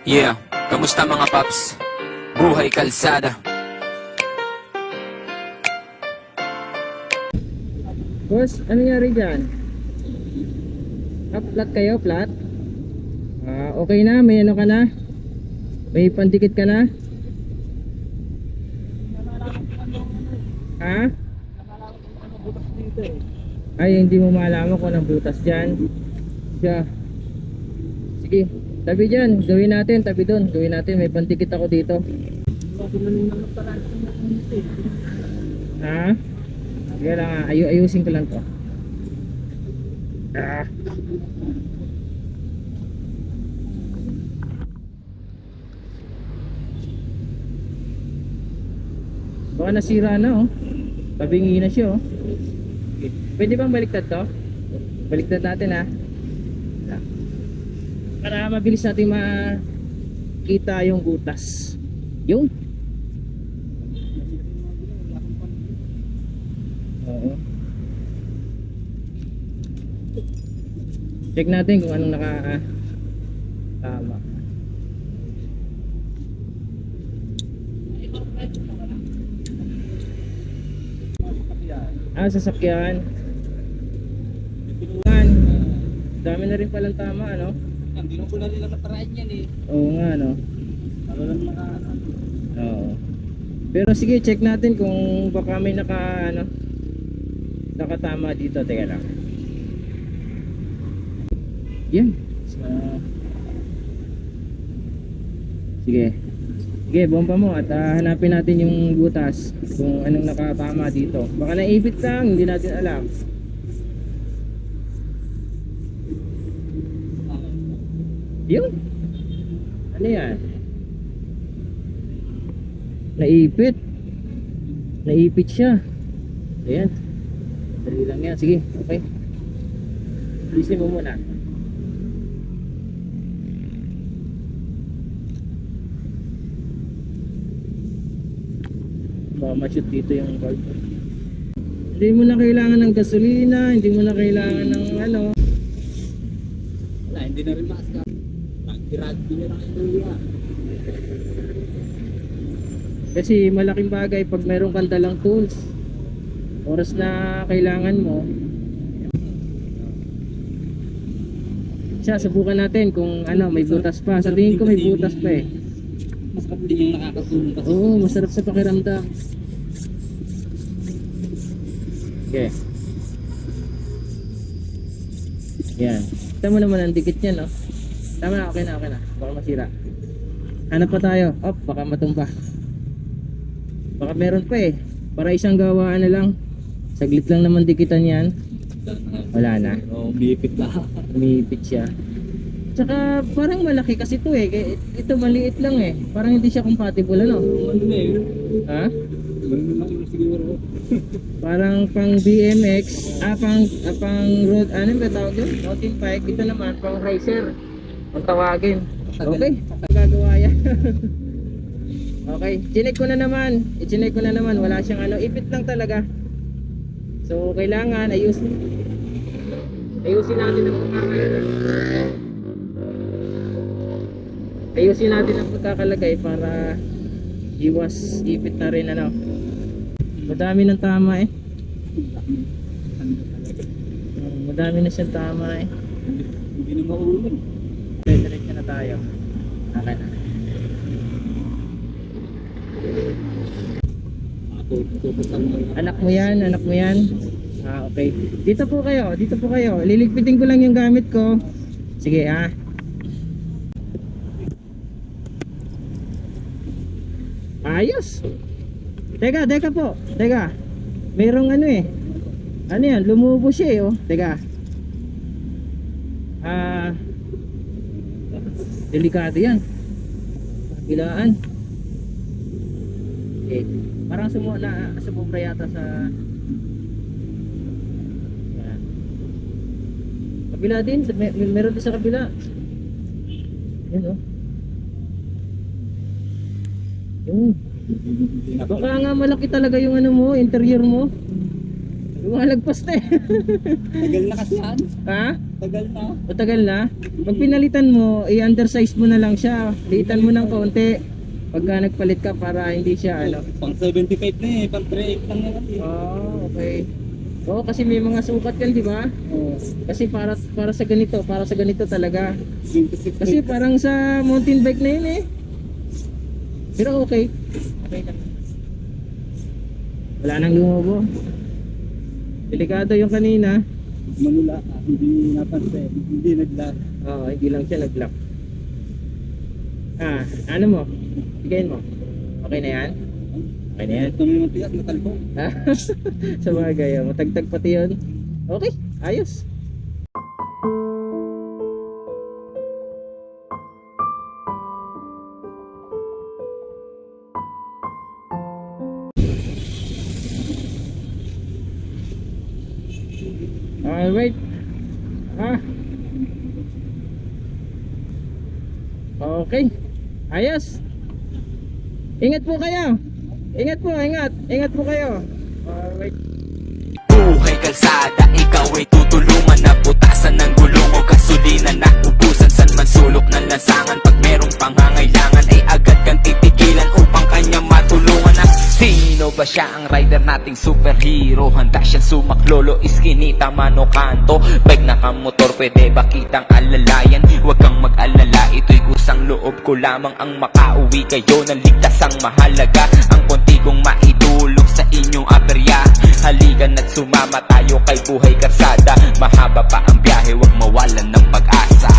Yeah, kamusta mga paps? Buhay kalsada. Boss, ano nangyari dyan? Flat kayo, flat? Okay na, may ano ka na? May pandikit ka na? Ha? Ay, hindi mo malaman kung anong butas dyan. Siya. Sige, tabi dyan, gawin natin, tabi doon. Gawin natin, may pandikit ako dito. Ha? Sige lang, ayusin ko lang to. Baka nasira na, oh. Tabingi na siya, oh. Pwede bang baliktad to? Baliktad natin, ha. Para mabilis natin makita yung butas. Yung oo. Check natin kung anong tama. Sasakyan. Dami na rin palang tama, ano? Hindi ko na nila naparaan yan eh. Oo nga, no? Ano lang Oo. Pero sige, check natin kung baka may nakatama dito. Teka lang. Yan. Sige. Sige, bomba mo at hanapin natin yung butas kung anong nakatama dito. Baka naipit lang, hindi natin alam. Yun. Ano yan? Naipit. Naipit siya. Ayan. Dali lang yan. Sige, okay. Bilisin mo muna. Baka ma-shoot dito yung valve. Hindi mo na kailangan ng gasolina, hindi mo na kailangan ng ano. Wala, hindi na rin maaska. Pag-iradi na lang yung Kasi malaking bagay pag mayroon kang dalang tools. Oras na kailangan mo. Siya, subukan natin kung ano, may butas pa. Sa tingin ko may butas pa eh. Mas kapatid yung nakakatulong kasi. Oo, masarap sa pakiramdam. Okay. Yan. Kita mo naman ang dikit niya, no? Tama na, okay na, okay na. Baka masira. Hanap pa tayo. Op, baka matumba. Baka meron pa eh. Para isang gawaan na lang. Saglit lang naman dikitan yan. Wala na. Oo, umipit na. Umipit siya. Tsaka parang malaki kasi ito eh. Ito maliit lang eh. Parang hindi siya compatible, ano? Ano na eh. Ha? Ano na yun siguro. Parang pang BMX, pang road, ano ba tawag yun? Mountain bike. Ito naman pang racer. Ang tawagin. Okay, gagawa yan. Okay, chinek ko na naman. I-chinek ko na naman. Wala siyang ano, ipit lang talaga. So kailangan ayusin natin ang pagkakalagay. Ayusin natin ang pagkakalagay para iwas ipit na rin, ano. Madami ng tama eh. Madami na siyang tama eh. Hindi na maulog. Diretso na tayo. Okay na. Anak mo yan, anak mo yan. Okay. Dito po kayo, dito po kayo. Liligpitin ko lang yung gamit ko. Sige, ayos. Teka po. Teka. Merong ano eh. Ano yan? Lumubo siya eh, oh. Teka. Delikado yan. Kabilaan. Okay. Parang sumubra yata sa yan. Kabila din. Meron din sa kabila. Yan, oh. Yung baka nga malaki talaga yung ano mo, interior mo. Lumalagpas na eh. Tagal na kasi yan. Ha? Tagal na. Matagal na. Pag pinalitan mo, i-undersize mo na lang siya. Liitan mo ng konti. Pagka nagpalit ka para hindi siya ano. Pang 75 na eh, pang 38 lang naman eh. Oh, okay. Oo, kasi may mga sukat yan, di ba? Oh, Kasi para sa ganito talaga. 26 Kasi parang sa mountain bike na yun eh. Pero okay. Okay lang. Wala nang lumubo. Delikado yung kanina. Manula, hindi napansin, hindi nag-lock. Oo, hindi lang siya nag-lock. Ah, ano mo? Bigayin mo. Okay na yan? Okay na yan? Ito may matigas na talbong. Ah, sa bagay, matagtag pati yun. Okay, ayos. Alright. Ah. Okay. Ayos. Ingat po kayo. Ingat po, ingat. Ingat po kayo. Alright. Buhay kalsada, ikaw ay tutulungan na putasan ng gulong o gasolina na ubusan. San man sulok ng lansangan, pag merong pangangailangan ay agad kang titigilan upang kanya matulungan. At sino ba siya, ang rider nating superhero? Handa siyang sumaklolo, iskinita, mano kanto. Bike na kamotor, pwede ba kitang alalayan? Huwag kang mag-alala, ito'y kusang loob ko lamang ang makauwi kayo ng ligtas. Ang mahalaga, ang konti kong maitulong sa inyong aperya. Halikan at sumama tayo kay Buhay Kalsada. Mahaba pa ang biyahe, huwag mawalan ng pag-asa.